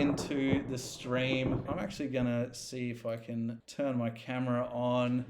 into the stream. I'm actually gonna see if I can turn my camera on.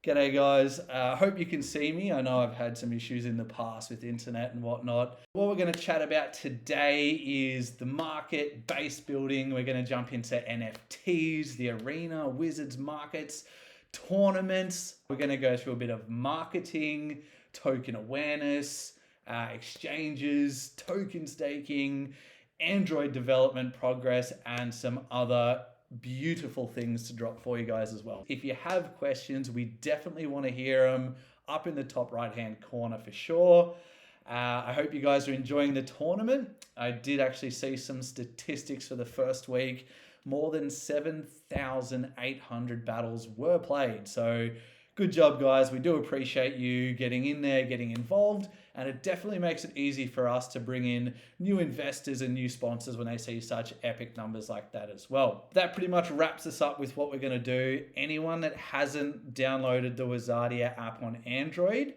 G'day guys, hope you can see me. I know I've had some issues in the past with internet and whatnot. What we're going to chat about today is the market, base building. We're going to jump into NFTs, the arena, wizards markets, tournaments. We're going to go through a bit of marketing, token awareness, exchanges, token staking, Android development progress, and some other beautiful things to drop for you guys as well. If you have questions, we definitely want to hear them up in the top right hand corner for sure. I hope you guys are enjoying the tournament. I did actually see some statistics for the first week. More than 7,800 battles were played. So good job, guys. We do appreciate you getting in there, getting involved, and it definitely makes it easy for us to bring in new investors and new sponsors when they see such epic numbers like that as well. That pretty much wraps us up with what we're going to do. Anyone that hasn't downloaded the Wizardia app on Android,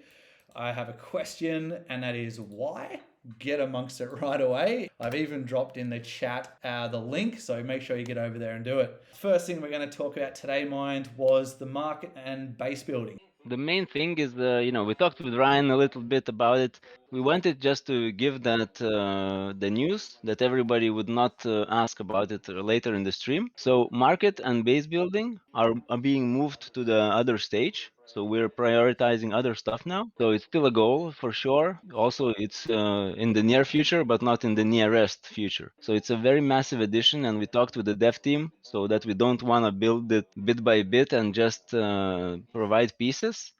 I have a question, and that is why? Get amongst it right away. I've even dropped in the chat the link, so make sure you get over there and do it. First thing we're going to talk about today, Mind, was the market and base building. The main thing is we talked with Ryan a little bit about it. We wanted just to give that the news that everybody would not ask about it later in the stream. So market and base building are being moved to the other stage. So we're prioritizing other stuff now. So it's still a goal for sure. Also, it's in the near future, but not in the nearest future. So it's a very massive addition, and we talked with the dev team so that we don't want to build it bit by bit and just provide pieces,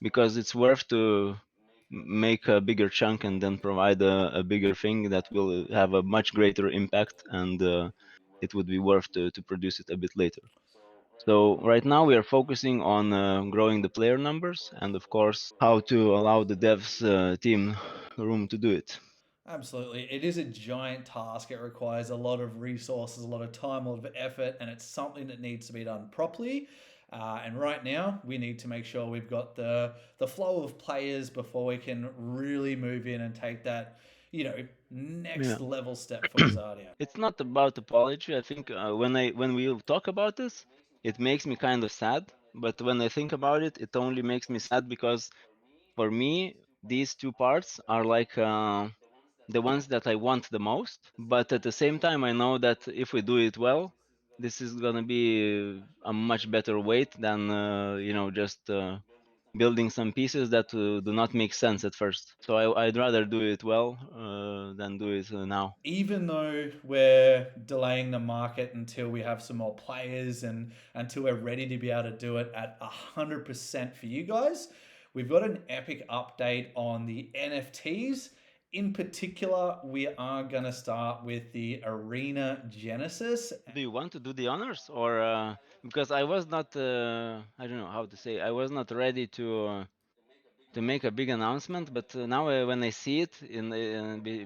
because it's worth to make a bigger chunk and then provide a bigger thing that will have a much greater impact, and it would be worth to produce it a bit later. So right now we are focusing on growing the player numbers and of course how to allow the devs team room to do it. Absolutely. It is a giant task. It requires a lot of resources, a lot of time, a lot of effort, and it's something that needs to be done properly. And right now, we need to make sure we've got the flow of players before we can really move in and take that, next level step for Wizardia. It's not about apology. I think when we talk about this, it makes me kind of sad. But when I think about it, it only makes me sad because for me, these two parts are like the ones that I want the most. But at the same time, I know that if we do it well, this is gonna be a much better weight than just building some pieces that do not make sense at first. So I'd rather do it well than do it now. Even though we're delaying the market until we have some more players and until we're ready to be able to do it at 100% for you guys, we've got an epic update on the NFTs. In particular, we are going to start with the Arena Genesis. Do you want to do the honors, or because I was not, I don't know how to say, I was not ready to make a big announcement, but now when I see it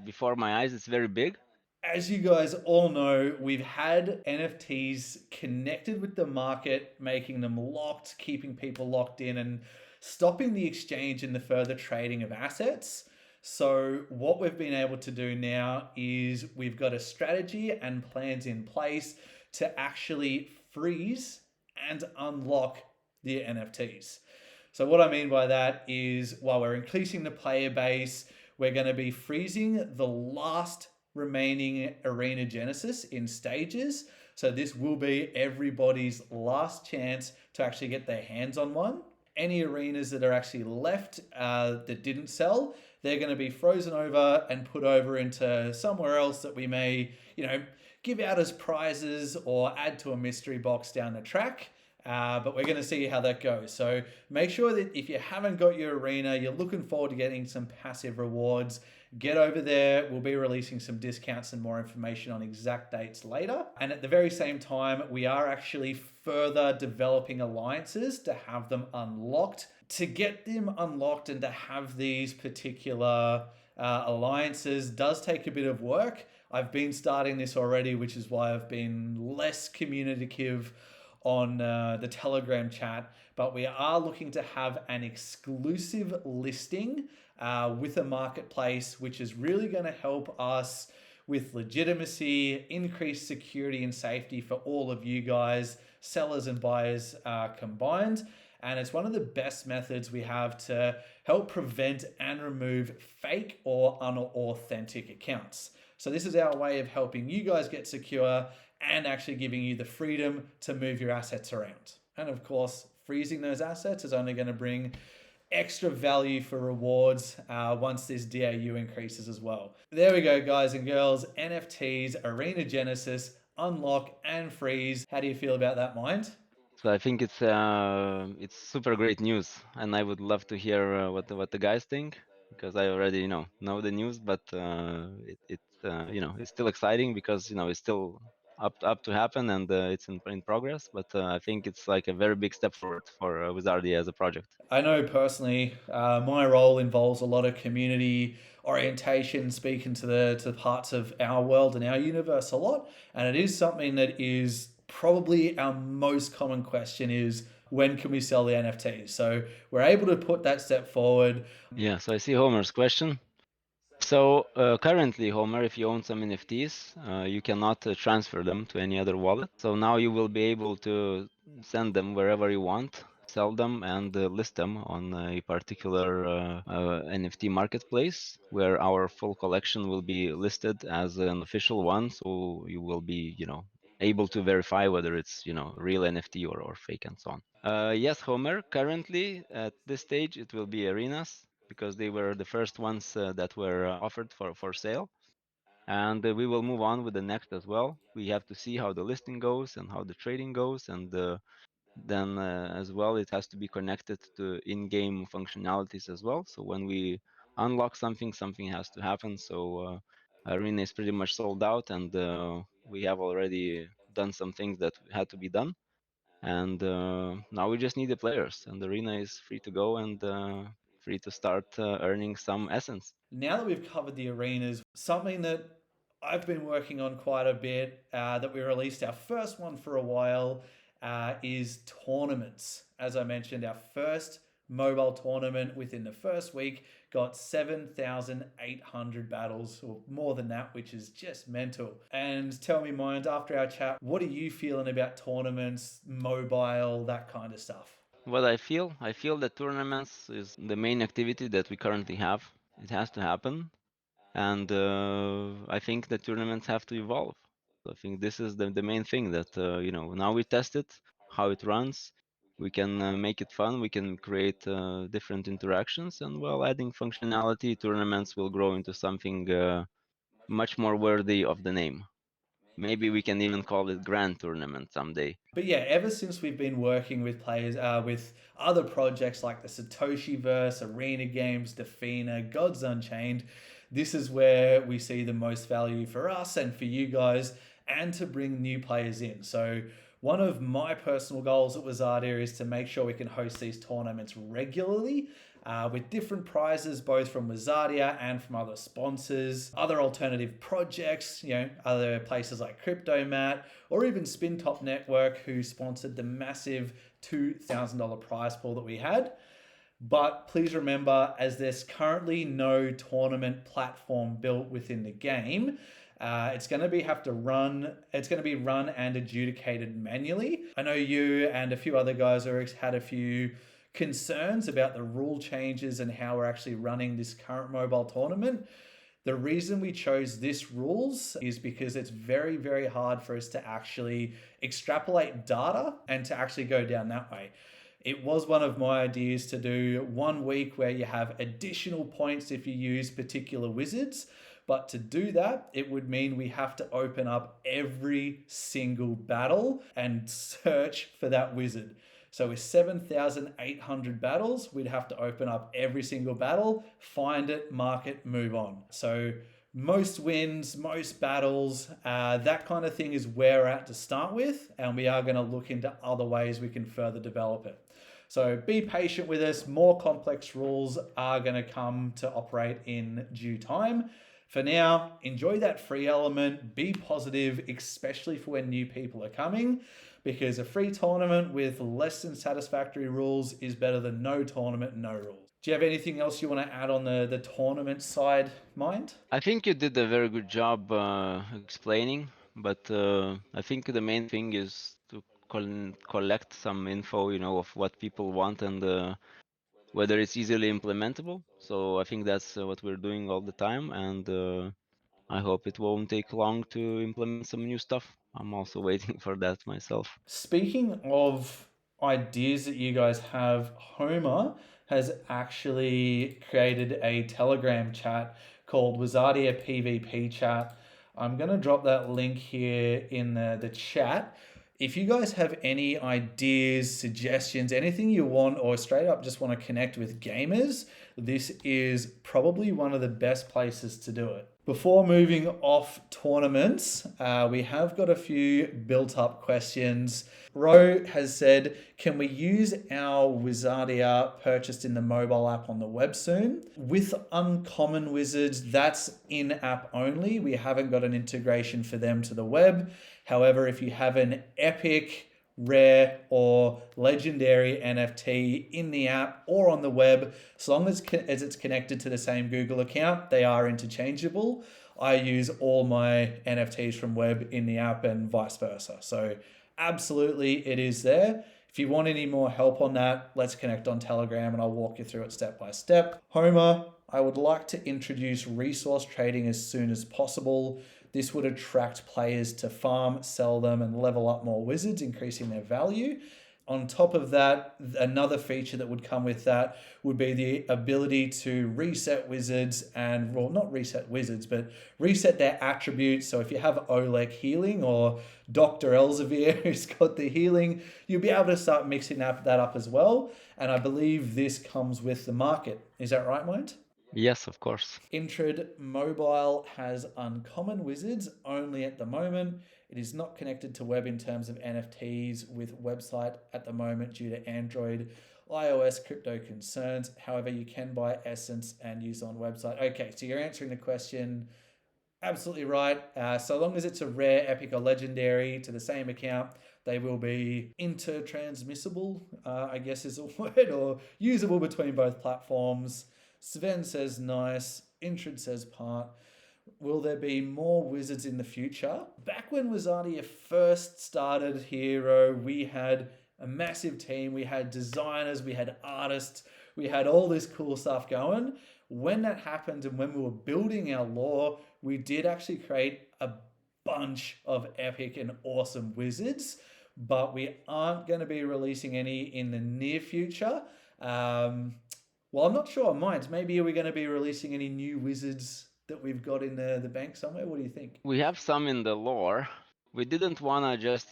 before my eyes, it's very big. As you guys all know, we've had NFTs connected with the market, making them locked, keeping people locked in, and stopping the exchange and the further trading of assets. So, what we've been able to do now is we've got a strategy and plans in place to actually freeze and unlock the NFTs. So, what I mean by that is while we're increasing the player base, we're going to be freezing the last remaining Arena Genesis in stages. So this will be everybody's last chance to actually get their hands on one. Any arenas that are actually left that didn't sell, they're going to be frozen over and put over into somewhere else that we may, give out as prizes or add to a mystery box down the track. But we're going to see how that goes. So make sure that if you haven't got your arena, you're looking forward to getting some passive rewards, get over there. We'll be releasing some discounts and more information on exact dates later. And at the very same time, we are actually further developing alliances to have them unlocked. To get them unlocked and to have these particular alliances does take a bit of work. I've been starting this already, which is why I've been less communicative on the Telegram chat, but we are looking to have an exclusive listing with a marketplace, which is really going to help us with legitimacy, increased security and safety for all of you guys, sellers and buyers combined. And it's one of the best methods we have to help prevent and remove fake or unauthentic accounts. So this is our way of helping you guys get secure and actually giving you the freedom to move your assets around. And of course, freezing those assets is only going to bring extra value for rewards once this DAU increases as well. There we go, guys and girls. NFTs, Arena Genesis, unlock and freeze. How do you feel about that, Mind? So I think it's super great news, and I would love to hear what the guys think, because I already know the news, but it's it's still exciting because it's still up to happen, and it's in progress. But I think it's like a very big step forward for Wizardia as a project. I know personally, my role involves a lot of community orientation, speaking to the parts of our world and our universe a lot, and it is something that is probably our most common question is when can we sell the NFTs? So we're able to put that step forward. Yeah, so I see Homer's question. So currently, Homer, if you own some NFTs, you cannot transfer them to any other wallet. So now you will be able to send them wherever you want, sell them, and list them on a particular NFT marketplace where our full collection will be listed as an official one. So you will be, able to verify whether it's, real NFT or fake and so on. Yes, Homer, currently at this stage, it will be arenas because they were the first ones that were offered for sale. And we will move on with the next as well. We have to see how the listing goes and how the trading goes. And then as well, it has to be connected to in-game functionalities as well. So when we unlock something, something has to happen. So Arena is pretty much sold out, and we have already done some things that had to be done. And now we just need the players, and the Arena is free to go and free to start earning some essence. Now that we've covered the arenas, something that I've been working on quite a bit, that we released our first one for a while, is tournaments. As I mentioned, our first mobile tournament within the first week got 7,800 battles, or more than that, which is just mental. And tell me, Mind, after our chat, what are you feeling about tournaments, mobile, that kind of stuff? What I feel that tournaments is the main activity that we currently have. It has to happen, and I think that tournaments have to evolve. So I think this is the main thing that now we test it, how it runs. We can make it fun. We can create different interactions, and while adding functionality, tournaments will grow into something much more worthy of the name. Maybe we can even call it Grand Tournament someday. But yeah, ever since we've been working with players, with other projects like the Satoshi Verse, Arena Games, Defina, Gods Unchained, this is where we see the most value for us and for you guys, and to bring new players in. So one of my personal goals at Wizardia is to make sure we can host these tournaments regularly, with different prizes, both from Wizardia and from other sponsors, other alternative projects, other places like Cryptomat, or even Spin Top Network, who sponsored the massive $2,000 prize pool that we had. But please remember, as there's currently no tournament platform built within the game, it's going to be run and adjudicated manually. I know you and a few other guys have had a few concerns about the rule changes and how we're actually running this current mobile tournament. The reason we chose this rules is because it's very, very hard for us to actually extrapolate data and to actually go down that way. It was one of my ideas to do 1 week where you have additional points if you use particular wizards. But to do that, it would mean we have to open up every single battle and search for that wizard. So with 7,800 battles, we'd have to open up every single battle, find it, mark it, move on. So most wins, most battles, that kind of thing is where we're at to start with. And we are going to look into other ways we can further develop it. So be patient with us. More complex rules are going to come to operate in due time. For now, enjoy that free element, be positive, especially for when new people are coming, because a free tournament with less than satisfactory rules is better than no tournament, no rules. Do you have anything else you want to add on the tournament side, Mind? I think you did a very good job explaining, but I think the main thing is to collect some info, of what people want and whether it's easily implementable. So I think that's what we're doing all the time, and I hope it won't take long to implement some new stuff. I'm also waiting for that myself. Speaking of ideas that you guys have, Homer has actually created a Telegram chat called Wizardia PvP chat. I'm going to drop that link here in the chat. If you guys have any ideas, suggestions, anything you want, or straight up just want to connect with gamers, this is probably one of the best places to do it. Before moving off tournaments, we have got a few built up questions. Ro has said, can we use our Wizardia purchased in the mobile app on the web soon? With Uncommon Wizards, that's in app only. We haven't got an integration for them to the web. However, if you have an epic, rare, or legendary NFT in the app or on the web, as long as it's connected to the same Google account, they are interchangeable. I use all my NFTs from web in the app and vice versa. So absolutely, it is there. If you want any more help on that, let's connect on Telegram and I'll walk you through it step by step. Homer, I would like to introduce resource trading as soon as possible. This would attract players to farm, sell them, and level up more wizards, increasing their value. On top of that, another feature that would come with that would be the ability to reset wizards and, well, not reset wizards, but reset their attributes. So if you have Oleg healing or Dr. Elzevir who's got the healing, you'll be able to start mixing that up as well. And I believe this comes with the market. Is that right, Mind? Yes, of course. Intred Mobile has Uncommon Wizards only at the moment. It is not connected to web in terms of NFTs with website at the moment due to Android, iOS crypto concerns. However, you can buy Essence and use on website. Okay, so you're answering the question absolutely right. So long as it's a rare, epic, or legendary to the same account, they will be intertransmissible, I guess is a word, or usable between both platforms. Sven says nice. Intrid says part. Will there be more wizards in the future? Back when Wizardia first started Hero, we had a massive team. We had designers, we had artists, we had all this cool stuff going. When that happened and when we were building our lore, we did actually create a bunch of epic and awesome wizards, but we aren't going to be releasing any in the near future. Well, I'm not sure. Mind, maybe are we going to be releasing any new wizards that we've got in the bank somewhere? What do you think? We have some in the lore. We didn't wanna just,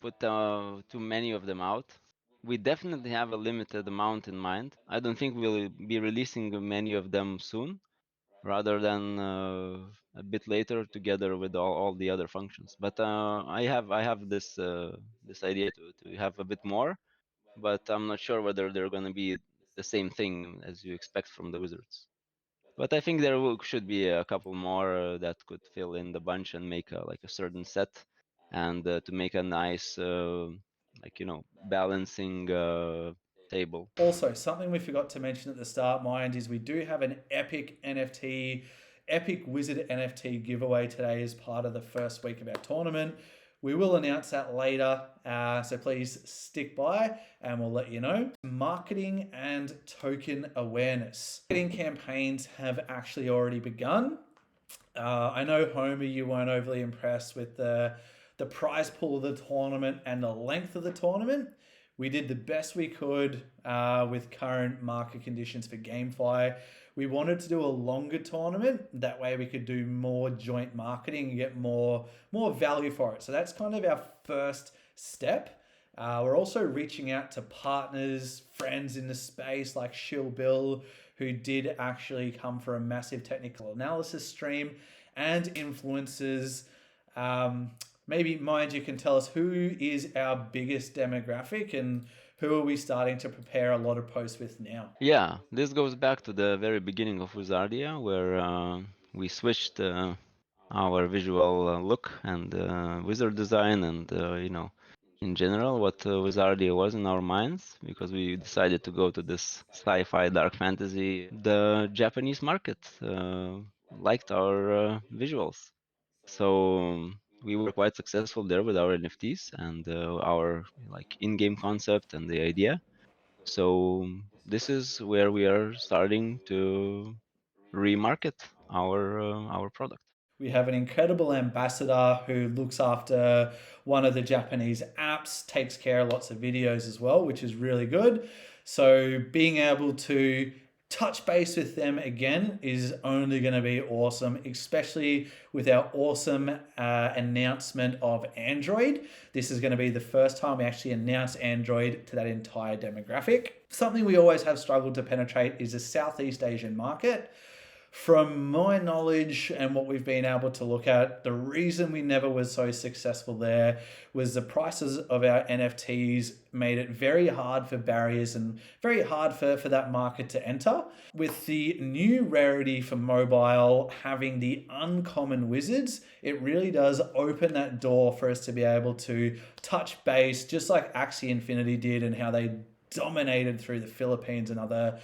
put too many of them out. We definitely have a limited amount in mind. I don't think we'll be releasing many of them soon, rather than a bit later, together with all the other functions. But I have this idea to have a bit more, but I'm not sure whether they're going to be the same thing as you expect from the wizards. But I think there should be a couple more that could fill in the bunch and make like a certain set, and to make a nice, like balancing table. Also, something we forgot to mention at the start, Mind, is we do have an epic NFT, epic wizard NFT giveaway today as part of the first week of our tournament. We will announce that later, so please stick by and we'll let you know. Marketing and token awareness. Marketing campaigns have actually already begun. I know, Homer, you weren't overly impressed with the prize pool of the tournament and the length of the tournament. We did the best we could with current market conditions for GameFi. We wanted to do a longer tournament. That way we could do more joint marketing and get more value for it. So that's kind of our first step. We're also reaching out to partners, friends in the space like Shill Bill, who did actually come for a massive technical analysis stream, and influencers. Maybe, Mind, you can tell us who is our biggest demographic and who are we starting to prepare a lot of posts with now? Yeah, this goes back to the very beginning of Wizardia, where we switched our visual look and wizard design, and in general what Wizardia was in our minds, because we decided to go to this sci-fi dark fantasy. The Japanese market liked our visuals, so we were quite successful there with our NFTs and our like in-game concept and the idea. So this is where we are starting to remarket our product. We have an incredible ambassador who looks after one of the Japanese apps, takes care of lots of videos as well, which is really good. So being able to touch base with them again is only going to be awesome, especially with our awesome announcement of Android. This is going to be the first time we actually announce Android to that entire demographic. Something we always have struggled to penetrate is the Southeast Asian market. From my knowledge and what we've been able to look at, the reason we never was so successful there was the prices of our NFTs made it very hard for barriers and very hard for that market to enter. With the new rarity for mobile having the uncommon wizards, it really does open that door for us to be able to touch base, just like Axie Infinity did and how they dominated through the Philippines and other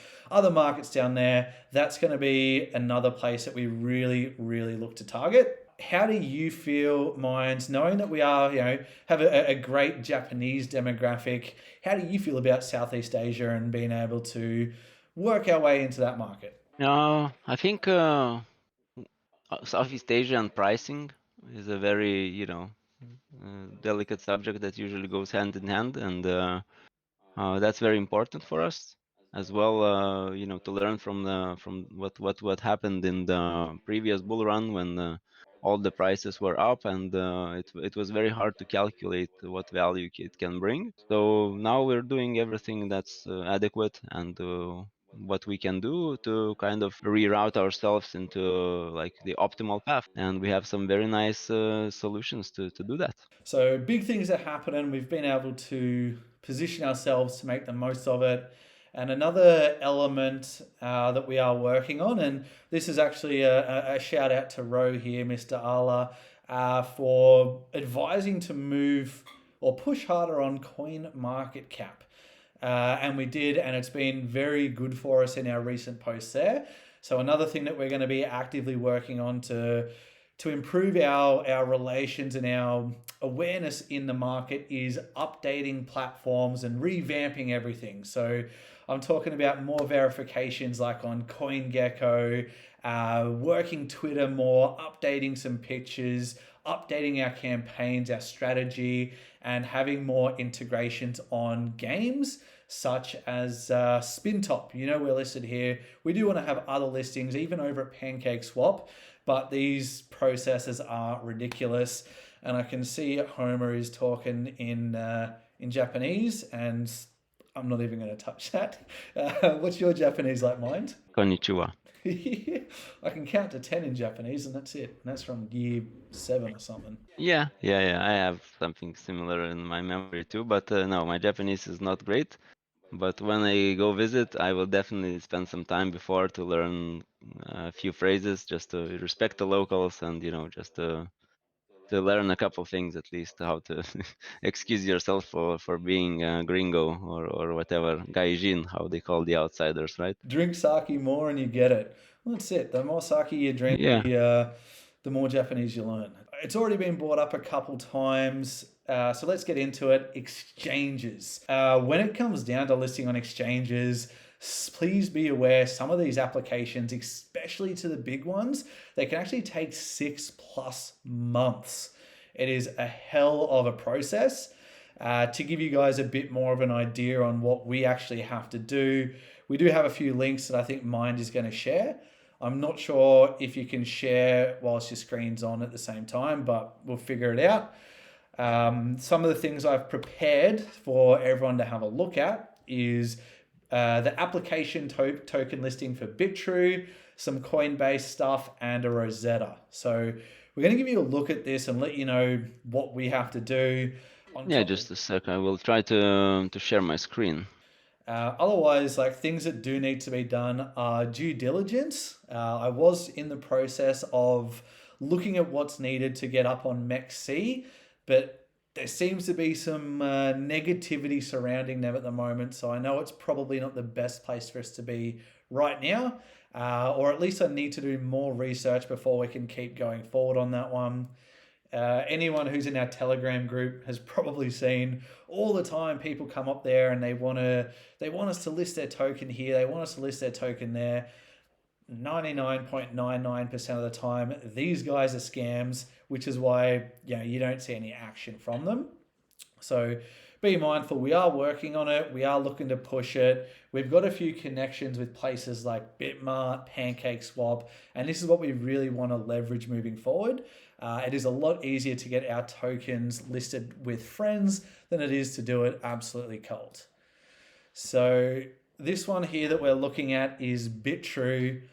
markets down there. That's going to be another place that we really look to target. How do you feel, Minds, knowing that we are, have a great Japanese demographic? How do you feel about Southeast Asia and being able to work our way into that market? I think Southeast Asia and pricing is a very, delicate subject that usually goes hand in hand, and that's very important for us as well. To learn from what happened in the previous bull run when all the prices were up, and it was very hard to calculate what value it can bring. So now we're doing everything that's adequate and what we can do to kind of reroute ourselves into like the optimal path, and we have some very nice solutions to do that. So big things are happening. We've been able to position ourselves to make the most of it. And another element that we are working on, and this is actually a shout out to Ro here, Mr. Allah, for advising to move or push harder on coin market cap. And we did, and it's been very good for us in our recent posts there. So another thing that we're going to be actively working on to improve our relations and our awareness in the market is updating platforms and revamping everything. So I'm talking about more verifications like on CoinGecko, working Twitter more, updating some pictures, updating our campaigns, our strategy, and having more integrations on games such as SpinTop. We're listed here. We do want to have other listings, even over at PancakeSwap, but these processes are ridiculous. And I can see Homer is talking in Japanese, and I'm not even going to touch that. What's your Japanese like, Mind? Konnichiwa. I can count to 10 in Japanese, and that's it. And that's from year 7 or something. Yeah. I have something similar in my memory too, but no, my Japanese is not great. But when I go visit, I will definitely spend some time before to learn a few phrases, just to respect the locals, and just to learn a couple things at least, how to excuse yourself for being a gringo or whatever, gaijin, how they call the outsiders, right? Drink sake more and you get it. Well, that's it. The more sake you drink, Yeah. the more Japanese you learn. It's already been brought up a couple times. So let's get into it. Exchanges. When it comes down to listing on exchanges, please be aware some of these applications, especially to the big ones, they can actually take 6+ months. It is a hell of a process. To give you guys a bit more of an idea on what we actually have to do, we do have a few links that I think Mind is going to share. I'm not sure if you can share whilst your screen's on at the same time, but we'll figure it out. Some of the things I've prepared for everyone to have a look at is the application token listing for Bitrue, some Coinbase stuff, and a Rosetta. So we're going to give you a look at this and let you know what we have to do. Yeah, just a sec. I will try to share my screen. Otherwise, like things that do need to be done are due diligence. I was in the process of looking at what's needed to get up on MEXC, but there seems to be some negativity surrounding them at the moment. So I know it's probably not the best place for us to be right now, or at least I need to do more research before we can keep going forward on that one. Anyone who's in our Telegram group has probably seen all the time people come up there and they want us to list their token here, they want us to list their token there. 99.99% of the time, these guys are scams, which is why you don't see any action from them. So be mindful. We are working on it. We are looking to push it. We've got a few connections with places like Bitmart, PancakeSwap, and this is what we really want to leverage moving forward. It is a lot easier to get our tokens listed with friends than it is to do it absolutely cold. So this one here that we're looking at is BitTrue.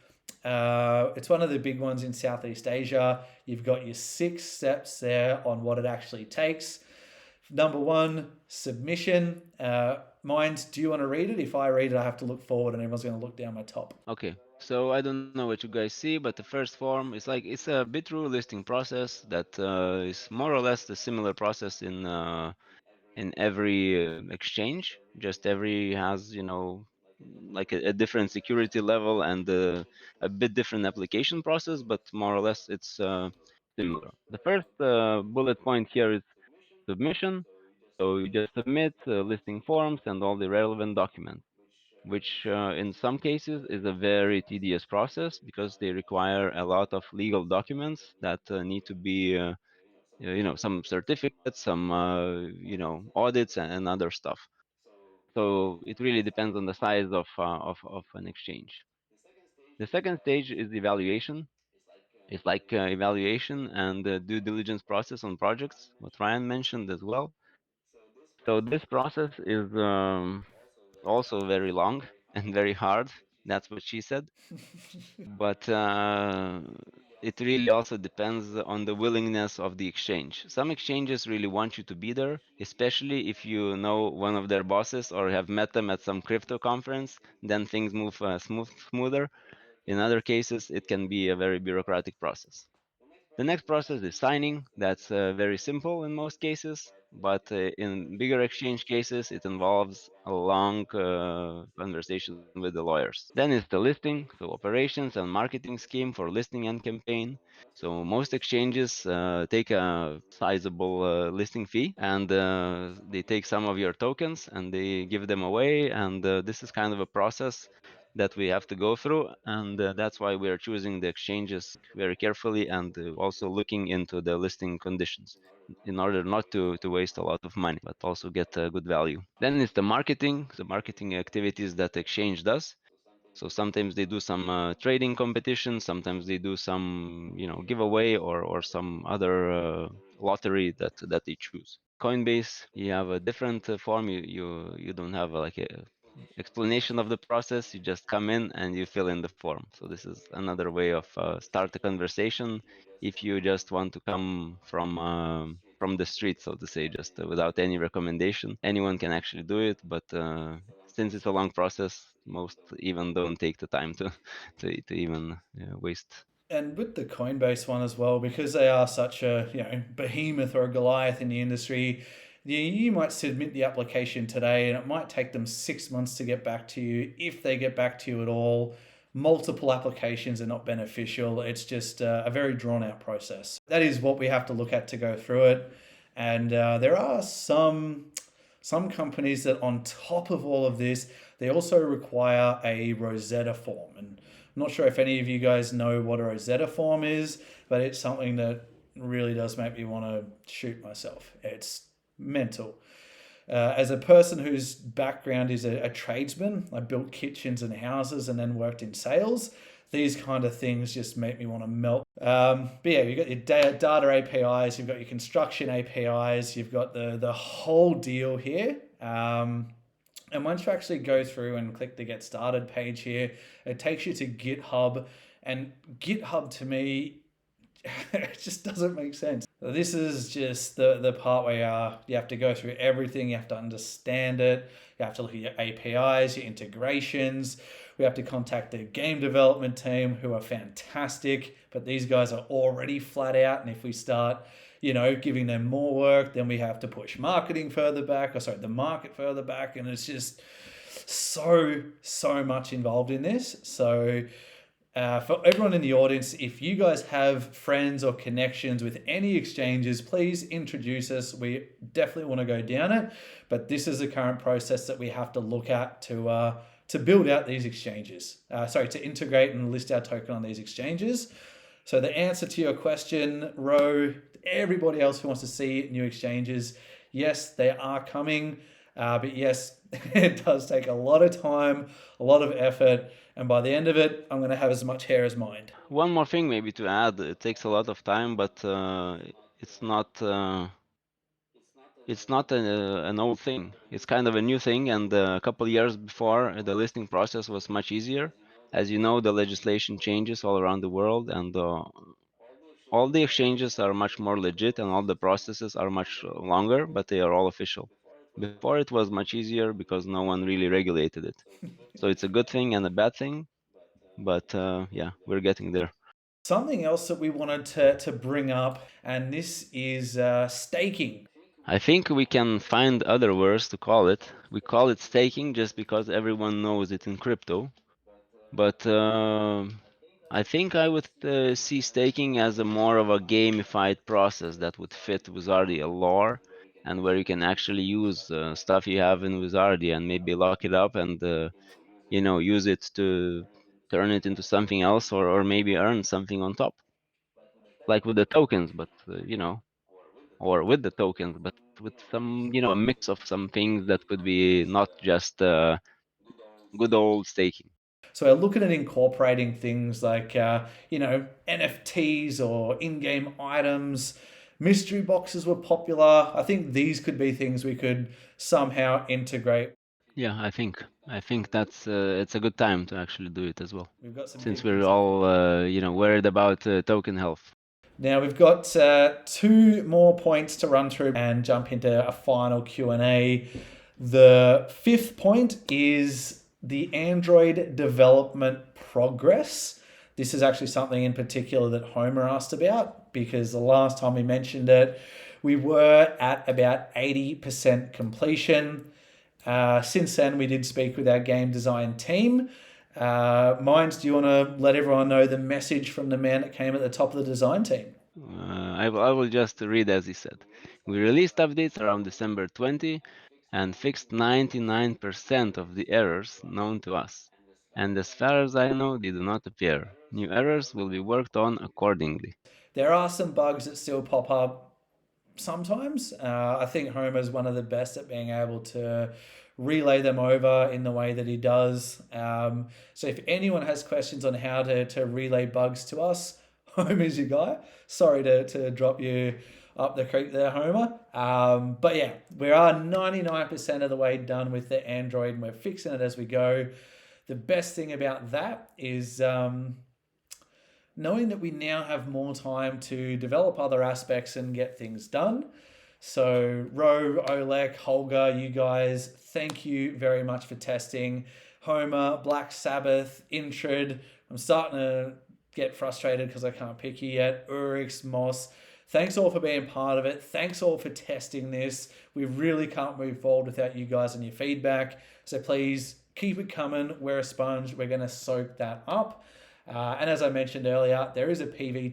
It's one of the big ones in Southeast Asia. You've got your 6 steps there on what it actually takes. Number 1, submission. Mind, do you want to read it? If I read it, I have to look forward and everyone's going to look down my top. Okay, so I don't know what you guys see, but the first form is like it's a BitTrue listing process that is more or less the similar process in every exchange. Just every has like a different security level and a bit different application process, but more or less it's similar. The first bullet point here is submission. So you just submit listing forms and all the relevant documents, which in some cases is a very tedious process because they require a lot of legal documents that need to be, some certificates, some, audits and other stuff. So it really depends on the size of an exchange. The second stage is evaluation. It's like evaluation and the due diligence process on projects, what Ryan mentioned as well. So this process is also very long and very hard. That's what she said. But it really also depends on the willingness of the exchange. Some exchanges really want you to be there, especially if you know one of their bosses or have met them at some crypto conference, then things move smoother. In other cases, it can be a very bureaucratic process. The next process is signing. That's very simple in most cases, but in bigger exchange cases, it involves a long conversation with the lawyers. Then is the listing, so operations and marketing scheme for listing and campaign. So most exchanges take a sizable listing fee, and they take some of your tokens and they give them away. And this is kind of a process that we have to go through, and that's why we are choosing the exchanges very carefully and also looking into the listing conditions in order not to waste a lot of money but also get a good value. Then it's the marketing activities that the exchange does. So sometimes they do some trading competition, sometimes they do some giveaway or some other lottery that they choose. Coinbase, you have a different form. You don't have like a explanation of the process. You just come in and you fill in the form. So this is another way of start a conversation if you just want to come from the street, so to say, just without any recommendation. Anyone can actually do it, but since it's a long process, most even don't take the time to to even waste. And with the Coinbase one as well, because they are such a behemoth or a Goliath in the industry, you might submit the application today, and it might take them 6 months to get back to you, if they get back to you at all. Multiple applications are not beneficial. It's just a very drawn out process. That is what we have to look at to go through it. And there are some companies that, on top of all of this, they also require a Rosetta form. And I'm not sure if any of you guys know what a Rosetta form is, but it's something that really does make me want to shoot myself. It's mental. As a person whose background is a tradesman, I built kitchens and houses and then worked in sales. These kind of things just make me want to melt. But yeah, you've got your data APIs, you've got your construction APIs, you've got the whole deal here. And once you actually go through and click the Get Started page here, it takes you to GitHub. And GitHub, to me, it just doesn't make sense. This is just the part where you have to go through everything. You have to understand it. You have to look at your APIs, your integrations. We have to contact the game development team, who are fantastic, but these guys are already flat out. And if we start giving them more work. Then we have to push marketing further back, or sorry, the market further back. And it's just so much involved in this. So for everyone in the audience, if you guys have friends or connections with any exchanges, please introduce us. We definitely want to go down it, but this is the current process that we have to look at to build out these exchanges. To integrate and list our token on these exchanges. So the answer to your question, Ro, everybody else who wants to see new exchanges, yes, they are coming. But yes, it does take a lot of time, a lot of effort, and by the end of it, I'm going to have as much hair as mine. One more thing maybe to add, it takes a lot of time, but it's not an old thing. It's kind of a new thing, and a couple years before, the listing process was much easier. As you know, the legislation changes all around the world, and all the exchanges are much more legit, and all the processes are much longer, but they are all official. Before it was much easier because no one really regulated it. So it's a good thing and a bad thing, but yeah, we're getting there. Something else that we wanted to bring up, and this is staking. I think we can find other words to call it. We call it staking just because everyone knows it in crypto. But I think I would see staking as a more of a gamified process that would fit Wizardia lore, and where you can actually use stuff you have in Wizardia and maybe lock it up and use it to turn it into something else, or maybe earn something on top, like with the tokens, but or with the tokens, but with some a mix of some things that could be not just good old staking. So we're looking at incorporating things like, NFTs or in-game items. Mystery boxes were popular. I think these could be things we could somehow integrate. Yeah, I think that's it's a good time to actually do it as well, We've got some since big we're things up. all worried about token health. Now we've got two more points to run through and jump into a final Q&A. The fifth point is the Android development progress. This is actually something in particular that Homer asked about, because the last time we mentioned it, we were at about 80% completion. Since then, we did speak with our game design team. Mines, do you want to let everyone know the message from the man that came at the top of the design team? I will just read as he said. We released updates around December 20 and fixed 99% of the errors known to us. And as far as I know, they do not appear. New errors will be worked on accordingly. There are some bugs that still pop up sometimes. I think Homer's one of the best at being able to relay them over in the way that he does. So if anyone has questions on how to relay bugs to us, Homer's your guy. Sorry to drop you up the creek there, Homer. But yeah, we are 99% of the way done with the Android, and we're fixing it as we go. The best thing about that is knowing that we now have more time to develop other aspects and get things done. So, Ro, Oleg, Holger, you guys, thank you very much for testing. Homer, Black Sabbath, Intrid. I'm starting to get frustrated because I can't pick you yet. Urix, Moss. Thanks all for being part of it. Thanks all for testing this. We really can't move forward without you guys and your feedback. So please keep it coming. We're a sponge. We're going to soak that up. And as I mentioned earlier, there is a PvP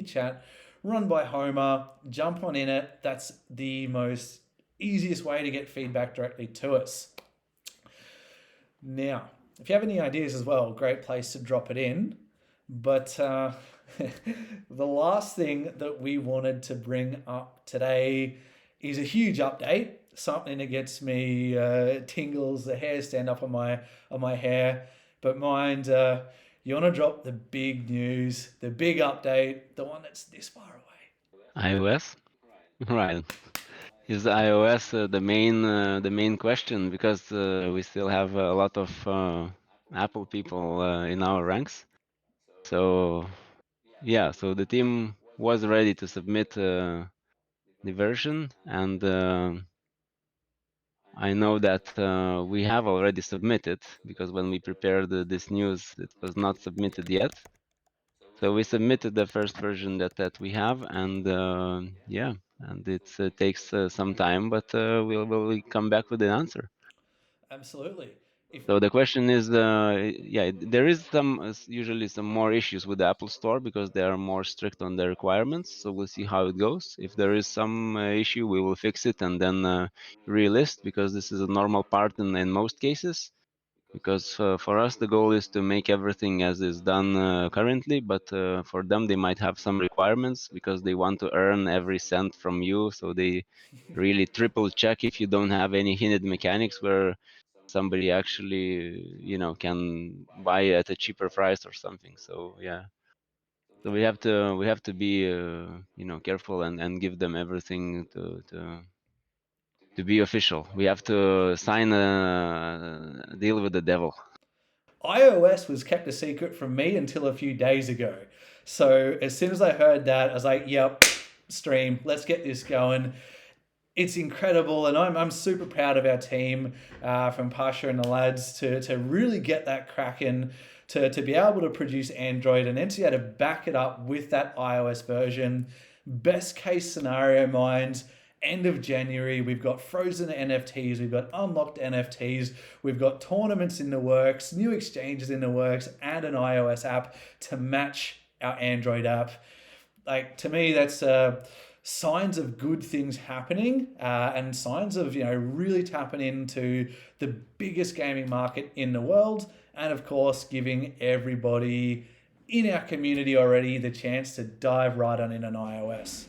chat run by Homer. Jump on in it. That's the most easiest way to get feedback directly to us. Now, if you have any ideas as well, great place to drop it in. But the last thing that we wanted to bring up today is a huge update. Something that gets me tingles, the hair stand up on my hair. But mind, you want to drop the big news, the big update, the one that's this far away. iOS, right? Is iOS the main question, because we still have a lot of Apple people in our ranks. So yeah, so the team was ready to submit the version, and I know that we have already submitted, because when we prepared this news, it was not submitted yet. So we submitted the first version that we have, and yeah, and it takes some time, but we'll come back with an answer. Absolutely. If So the question is, yeah, there is usually some more issues with the Apple Store because they are more strict on the requirements. So we'll see how it goes. If there is some issue, we will fix it and then relist, because this is a normal part in most cases. Because for us, the goal is to make everything as is done currently, but for them, they might have some requirements because they want to earn every cent from you. So they really triple check if you don't have any hinted mechanics where somebody actually, can buy at a cheaper price or something. So yeah, so we have to be careful and give them everything to be official. We have to sign a deal with the devil. iOS was kept a secret from me until a few days ago. So as soon as I heard that, I was like, yep, stream, let's get this going. It's incredible, and I'm super proud of our team from Pasha and the lads to really get that cracking, to be able to produce Android and then to be able to back it up with that iOS version. Best case scenario mind, end of January, we've got frozen NFTs, we've got unlocked NFTs, we've got tournaments in the works, new exchanges in the works, and an iOS app to match our Android app. Like, to me, that's signs of good things happening, and signs of really tapping into the biggest gaming market in the world, and of course giving everybody in our community already the chance to dive right on in an iOS.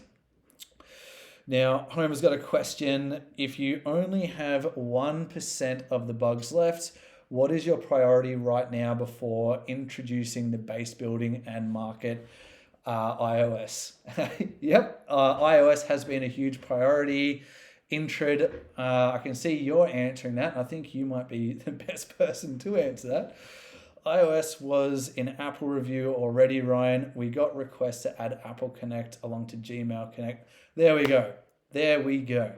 Now, Homer's got a question. If you only have 1% of the bugs left, what is your priority right now before introducing the base building and market iOS? Yep, iOS has been a huge priority. Intrid, I can see you're answering that. I think you might be the best person to answer that. iOS was in Apple review already, Ryan. We got requests to add Apple Connect along to Gmail Connect. There we go. There we go.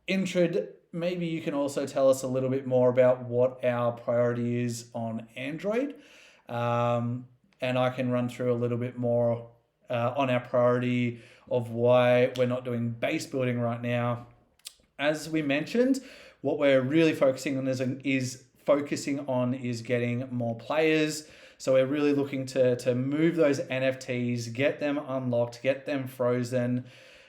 Intrid, maybe you can also tell us a little bit more about what our priority is on Android. And I can run through a little bit more on our priority of why we're not doing base building right now. As we mentioned, what we're really focusing on is getting more players. So we're really looking to move those NFTs, get them unlocked, get them frozen,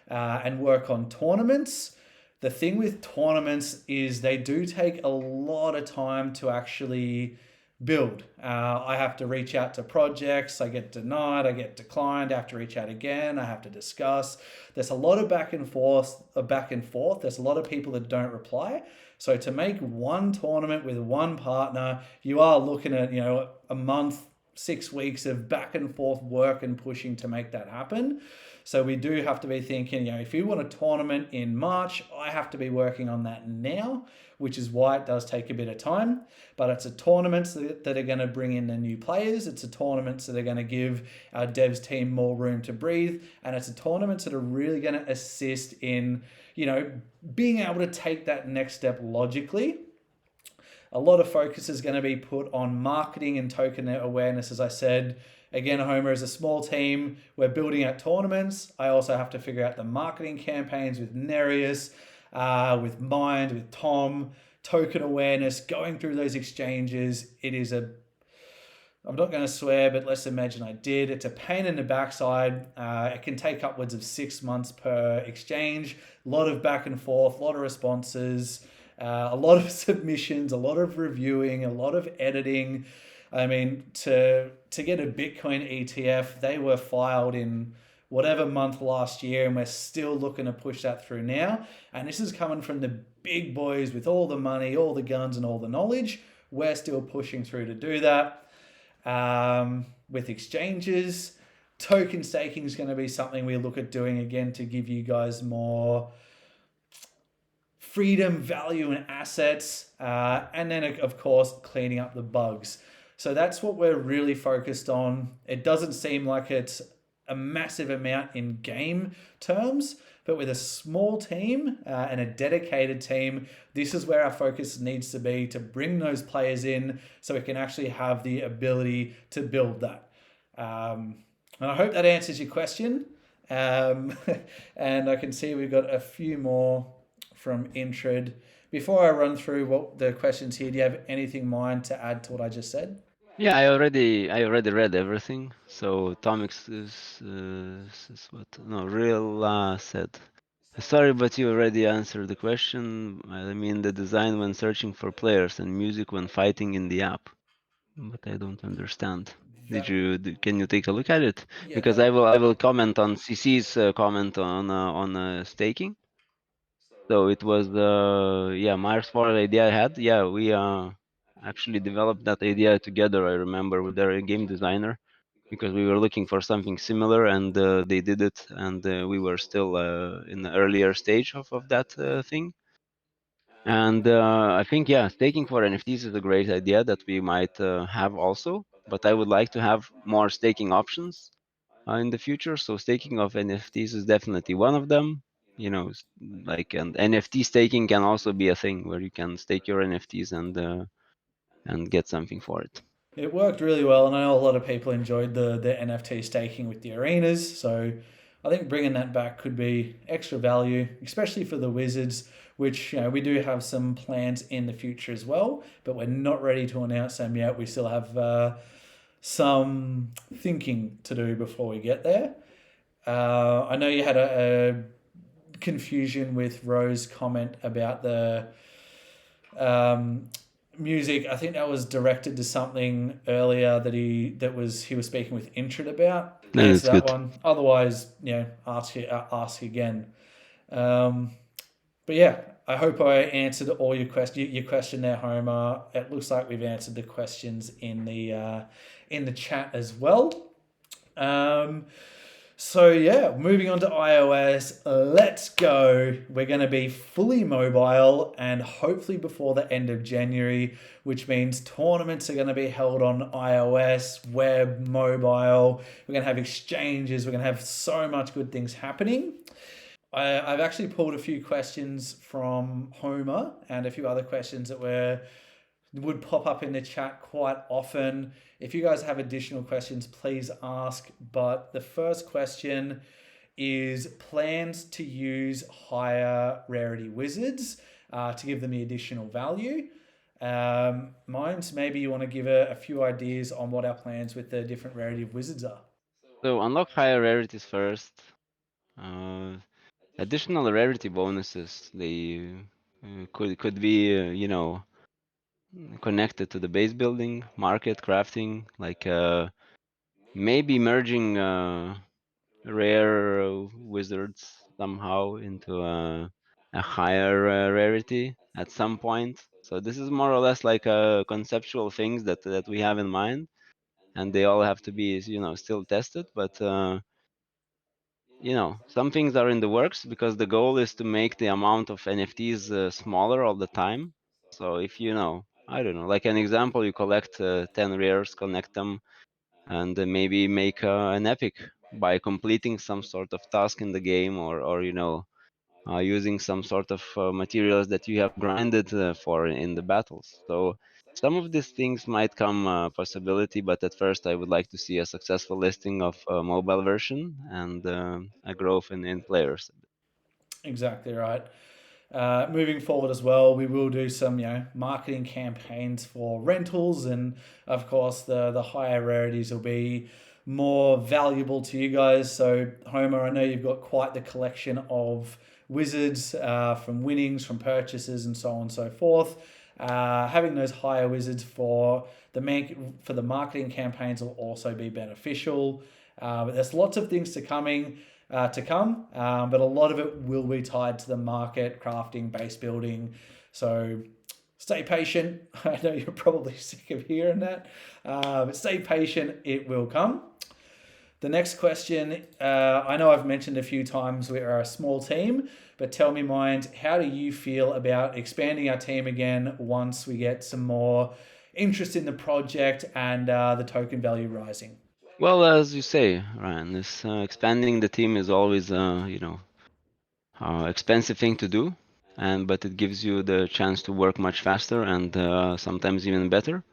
and work on tournaments. The thing with tournaments is they do take a lot of time to actually build. I have to reach out to projects. I get denied. I get declined. I have to reach out again. I have to discuss. There's a lot of back and forth. There's a lot of people that don't reply. So to make one tournament with one partner, you are looking at a month, 6 weeks of back and forth work and pushing to make that happen. So we do have to be thinking, if you want a tournament in March, I have to be working on that now, which is why it does take a bit of time. But it's a tournaments that are going to bring in the new players. It's a tournaments that are going to give our devs team more room to breathe. And it's a tournaments that are really going to assist in, being able to take that next step logically. A lot of focus is going to be put on marketing and token awareness, as I said. Again, Homer is a small team. We're building out tournaments. I also have to figure out the marketing campaigns with Nereus, with Mind, with Tom, token awareness, going through those exchanges. I'm not going to swear, but let's imagine I did. It's a pain in the backside. It can take upwards of 6 months per exchange. A lot of back and forth, a lot of responses, a lot of submissions, a lot of reviewing, a lot of editing. I mean, to get a Bitcoin ETF, they were filed in whatever month last year, and we're still looking to push that through now. And this is coming from the big boys with all the money, all the guns, and all the knowledge. We're still pushing through to do that. With exchanges, token staking is going to be something we look at doing again to give you guys more freedom, value, and assets. And then, of course, cleaning up the bugs. So that's what we're really focused on. It doesn't seem like it's a massive amount in game terms, but with a small team and a dedicated team, this is where our focus needs to be to bring those players in so we can actually have the ability to build that. And I hope that answers your question. Um, and I can see we've got a few more from Intred. Before I run through what the questions here, do you have anything in mind to add to what I just said? Yeah, I already read everything. So Tomix is what? No, real said. Sorry, but you already answered the question. I mean, the design when searching for players and music when fighting in the app. But I don't understand. That Can you take a look at it? yeah, Because that I will comment on CC's comment on staking. So it was yeah, Myers Ford idea I had. Yeah, we actually developed that idea together. I remember with their game designer because we were looking for something similar, and they did it, and we were still in the earlier stage of that thing. And I think, yeah, staking for NFTs is a great idea that we might have also, but I would like to have more staking options in the future. So staking of NFTs is definitely one of them. Like, and NFT staking can also be a thing where you can stake your NFTs and get something for it. it worked really well, and I know a lot of people enjoyed the NFT staking with the arenas. So I think bringing that back could be extra value, especially for the Wizards, which we do have some plans in the future as well, but we're not ready to announce them yet. We still have some thinking to do before we get there. I know you had a confusion with Rose's comment about the um, music. I think that was directed to something earlier he was speaking with Intrid about. No, Answer that's that good. one. Otherwise, ask again. Um, but yeah, I hope I answered all your question there, Homer. It looks like we've answered the questions in the chat as well. Um, so yeah, moving on to iOS, let's go. We're going to be fully mobile and hopefully before the end of January, which means tournaments are going to be held on iOS, web, mobile. We're going to have exchanges. We're going to have so much good things happening. I've actually pulled a few questions from Homer and a few other questions that would pop up in the chat quite often. If you guys have additional questions, please ask. But the first question is plans to use higher rarity wizards to give them the additional value. Mine's maybe you want to give a few ideas on what our plans with the different rarity of wizards are. So unlock higher rarities first. Uh, Additional rarity bonuses. They could be connected to the base building, market, crafting, like maybe merging rare wizards somehow into a higher rarity at some point. So this is more or less like conceptual things that we have in mind, and they all have to be still tested. But some things are in the works because the goal is to make the amount of NFTs smaller all the time. So if I don't know, like an example, you collect 10 rares, connect them, and maybe make an epic by completing some sort of task in the game, or using some sort of materials that you have grinded for in the battles. So some of these things might come possibility, but at first I would like to see a successful listing of a mobile version and a growth in players. Exactly right. Moving forward as well, we will do some marketing campaigns for rentals, and of course the higher rarities will be more valuable to you guys. So Homer, I know you've got quite the collection of wizards from winnings, from purchases, and so on and so forth. Having those higher wizards for the marketing campaigns will also be beneficial. But there's lots of things to come, but a lot of it will be tied to the market, crafting, base building. So stay patient. I know you're probably sick of hearing that, but stay patient. It will come. The next question, I know I've mentioned a few times we are a small team, but tell me, Mind, how do you feel about expanding our team again once we get some more interest in the project and the token value rising? Well, as you say, Ryan, this expanding the team is always, expensive thing to do, and but it gives you the chance to work much faster and sometimes even better.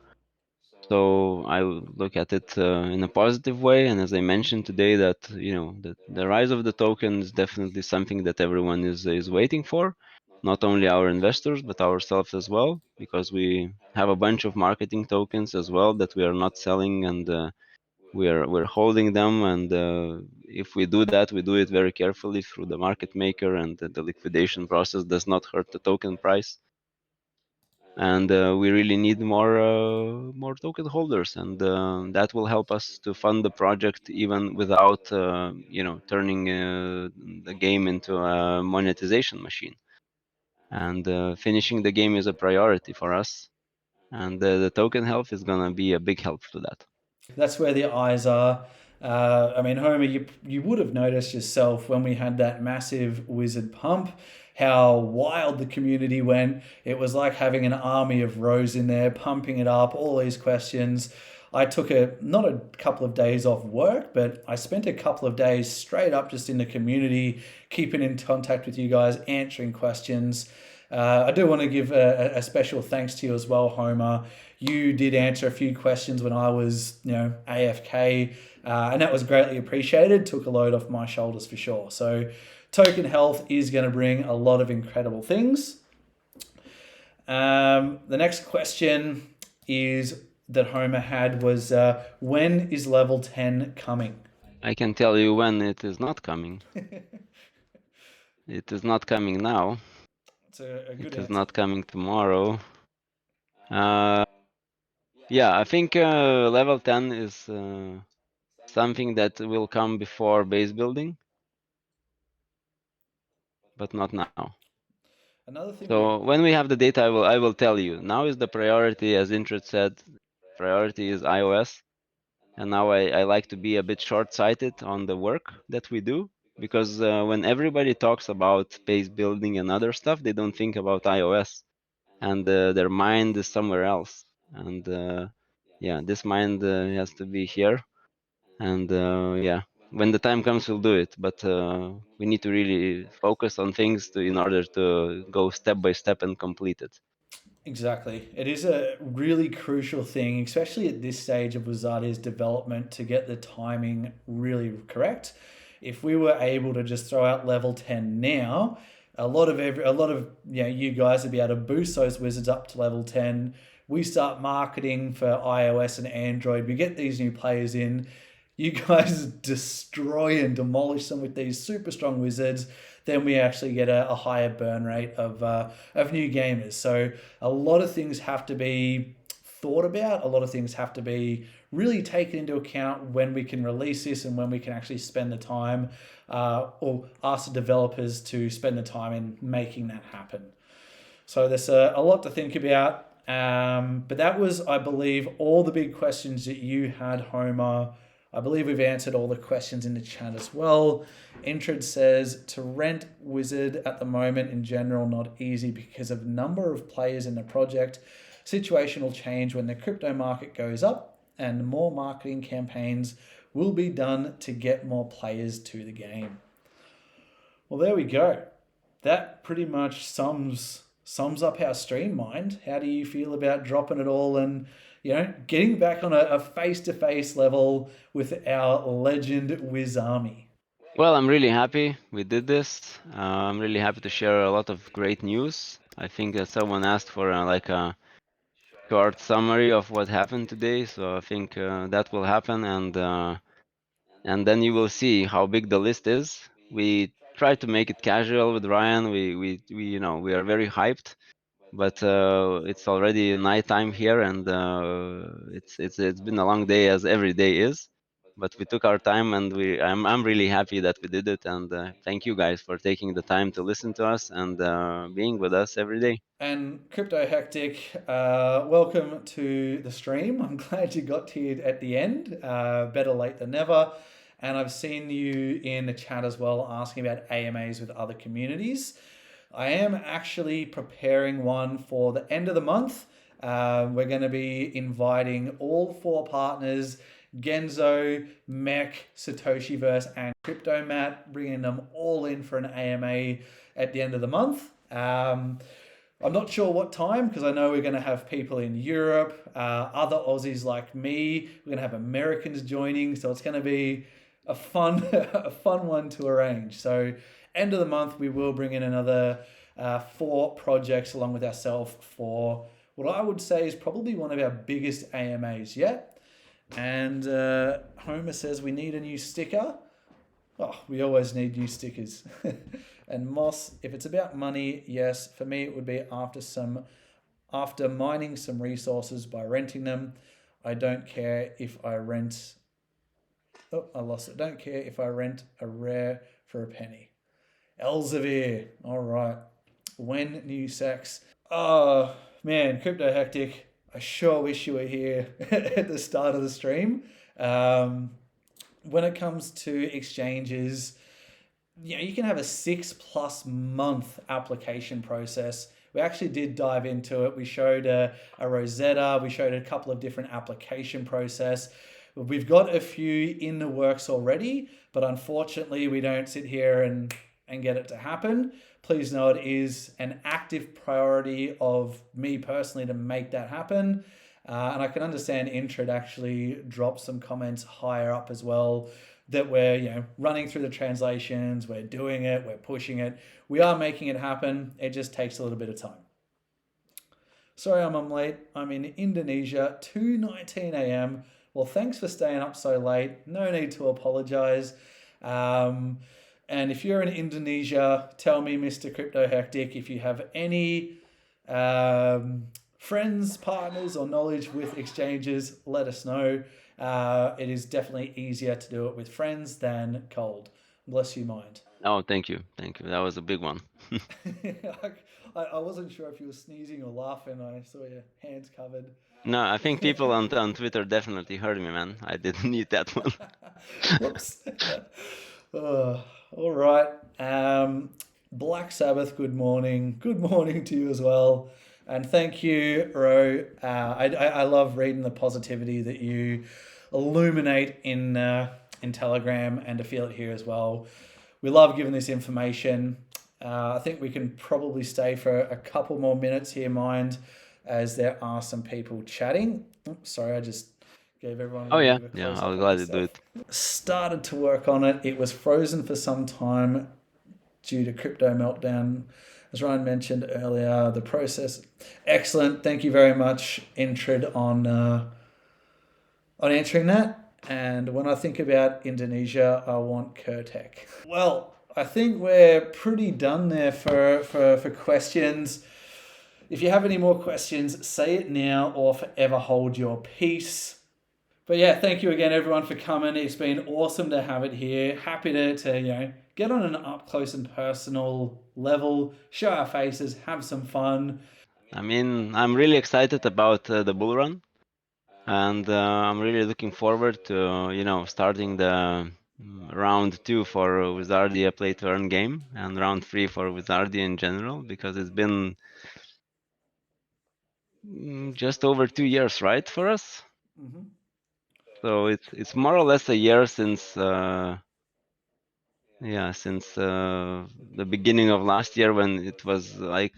So I would look at it in a positive way, and as I mentioned today, that the rise of the token is definitely something that everyone is waiting for, not only our investors but ourselves as well, because we have a bunch of marketing tokens as well that we are not selling, and we're holding them. And if we do that, we do it very carefully through the market maker, and the liquidation process does not hurt the token price. And we really need more token holders, and that will help us to fund the project even without turning the game into a monetization machine. And finishing the game is a priority for us, and the token health is gonna be a big help to that. That's where the eyes are. I mean, Homer, you would have noticed yourself when we had that massive wizard pump, how wild the community went. It was like having an army of rows in there pumping it up, all these questions. I took not a couple of days off work, but I spent a couple of days straight up just in the community, keeping in contact with you guys, answering questions. I do want to give a special thanks to you as well, Homer. You did answer a few questions when I was, AFK, and that was greatly appreciated. Took a load off my shoulders for sure. So, token health is going to bring a lot of incredible things. The next question is that Homer had was, when is level 10 coming? I can tell you when it is not coming. It is not coming now. It's a good It is answer. not coming tomorrow. Uh, yeah, I think level 10 is something that will come before base building, but not now. Another thing we So when we have the data, I will tell you. Now is the priority, as Intred said, priority is iOS. And now I like to be a bit short-sighted on the work that we do, because when everybody talks about base building and other stuff, they don't think about iOS, and their mind is somewhere else. And yeah, this mind has to be here. And yeah, when the time comes, we'll do it. But we need to really focus on things in order to go step by step and complete it. Exactly. It is a really crucial thing, especially at this stage of Wizardia's development, to get the timing really correct. If we were able to just throw out level 10 now, a lot of you guys would be able to boost those wizards up to level 10. We start marketing for iOS and Android. We get these new players in. You guys destroy and demolish them with these super strong wizards, then we actually get a higher burn rate of new gamers. So a lot of things have to be thought about. A lot of things have to be really taken into account when we can release this and when we can actually spend the time or ask the developers to spend the time in making that happen. So there's a lot to think about. But that was, I believe, all the big questions that you had, Homer. I believe we've answered all the questions in the chat as well. Intred says to rent Wizard at the moment in general not easy because of number of players in the project. Situation will change when the crypto market goes up and more marketing campaigns will be done to get more players to the game. Well, there we go. That pretty much sums up our stream mind. How do you feel about dropping it all and getting back on a face-to-face level with our legend Wizarmy? Well, I'm really happy we did this. I'm really happy to share a lot of great news. I think that someone asked for like a short summary of what happened today, so I think that will happen, and then you will see how big the list is. We try to make it casual with Ryan. We are very hyped, but it's already nighttime here, and it's been a long day, as every day is. But we took our time, and I'm really happy that we did it. And thank you guys for taking the time to listen to us and being with us every day. And Crypto Hectic, welcome to the stream. I'm glad you got here at the end. Better late than never. And I've seen you in the chat as well asking about AMAs with other communities. I am actually preparing one for the end of the month. We're going to be inviting all four partners Genzo, Mech, Satoshiverse, and Cryptomat, bringing them all in for an AMA at the end of the month. I'm not sure what time because I know we're going to have people in Europe, other Aussies like me. We're going to have Americans joining, so it's going to be a fun, a fun one to arrange. So, end of the month, we will bring in another 4 projects along with ourselves for what I would say is probably one of our biggest AMAs yet. And Homer says we need a new sticker. Oh, we always need new stickers. And Moss, if it's about money, yes, for me it would be after mining some resources by renting them. I don't care if I rent. Oh, I lost it. Don't care if I rent a rare for a penny. Elsevier. All right. When new sex. Oh man, crypto hectic. I sure wish you were here at the start of the stream. When it comes to exchanges, you can have a 6+ month application process. We actually did dive into it. We showed a Rosetta. We showed a couple of different application process. We've got a few in the works already, but unfortunately, we don't sit here and get it to happen. Please know it is an active priority of me personally to make that happen. And I can understand Intred actually dropped some comments higher up as well that we're running through the translations, we're doing it, we're pushing it, we are making it happen. It just takes a little bit of time. Sorry, I'm late. I'm in Indonesia, 2:19 a.m. Well, thanks for staying up so late. No need to apologize. And if you're in Indonesia, tell me, Mr. Crypto Hectic, if you have any friends, partners, or knowledge with exchanges, let us know. It is definitely easier to do it with friends than cold. Bless you, mind. Oh, thank you, thank you. That was a big one. I wasn't sure if you were sneezing or laughing. I saw your hands covered. No, I think people on Twitter definitely heard me, man. I didn't need that one. Whoops. All right. Black Sabbath, good morning. Good morning to you as well. And thank you, Ro. I love reading the positivity that you illuminate in Telegram and to feel it here as well. We love giving this information. I think we can probably stay for a couple more minutes here, mind, as there are some people chatting. Oops, sorry, I just gave everyone a Oh little yeah, bit of a yeah. close up I'll on gladly do myself. it. Started to work on it. It was frozen for some time due to crypto meltdown. As Ryan mentioned earlier, the process excellent. Thank you very much, Intred, on answering that. And when I think about Indonesia, I want Kurtek. Well, I think we're pretty done there for questions. If you have any more questions, say it now or forever hold your peace. But yeah, thank you again, everyone, for coming. It's been awesome to have it here. Happy to get on an up close and personal level, show our faces, have some fun. I mean, I'm really excited about the bull run, and I'm really looking forward to starting the round 2 for Wizardia play to earn game and round 3 for Wizardia in general, because it's been just over 2 years, right, for us. Mm-hmm. So it's more or less a year since the beginning of last year, when it was like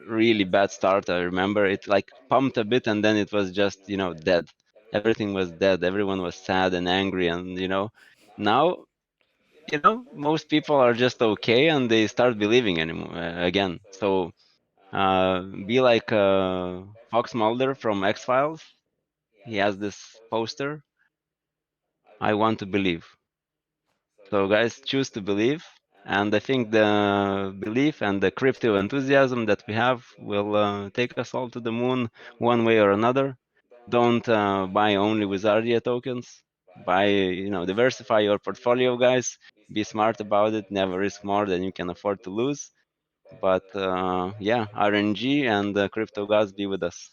really bad start. I remember it like pumped a bit and then it was just dead. Everything was dead. Everyone was sad and angry, and now most people are just okay and they start believing anymore again. So be like Fox Mulder from X-Files. He has this poster, I want to believe. So guys, choose to believe, and I think the belief and the crypto enthusiasm that we have will take us all to the moon one way or another. Don't buy only Wizardia tokens. Buy, diversify your portfolio, guys. Be smart about it. Never risk more than you can afford to lose. But yeah, RNG and crypto gods be with us.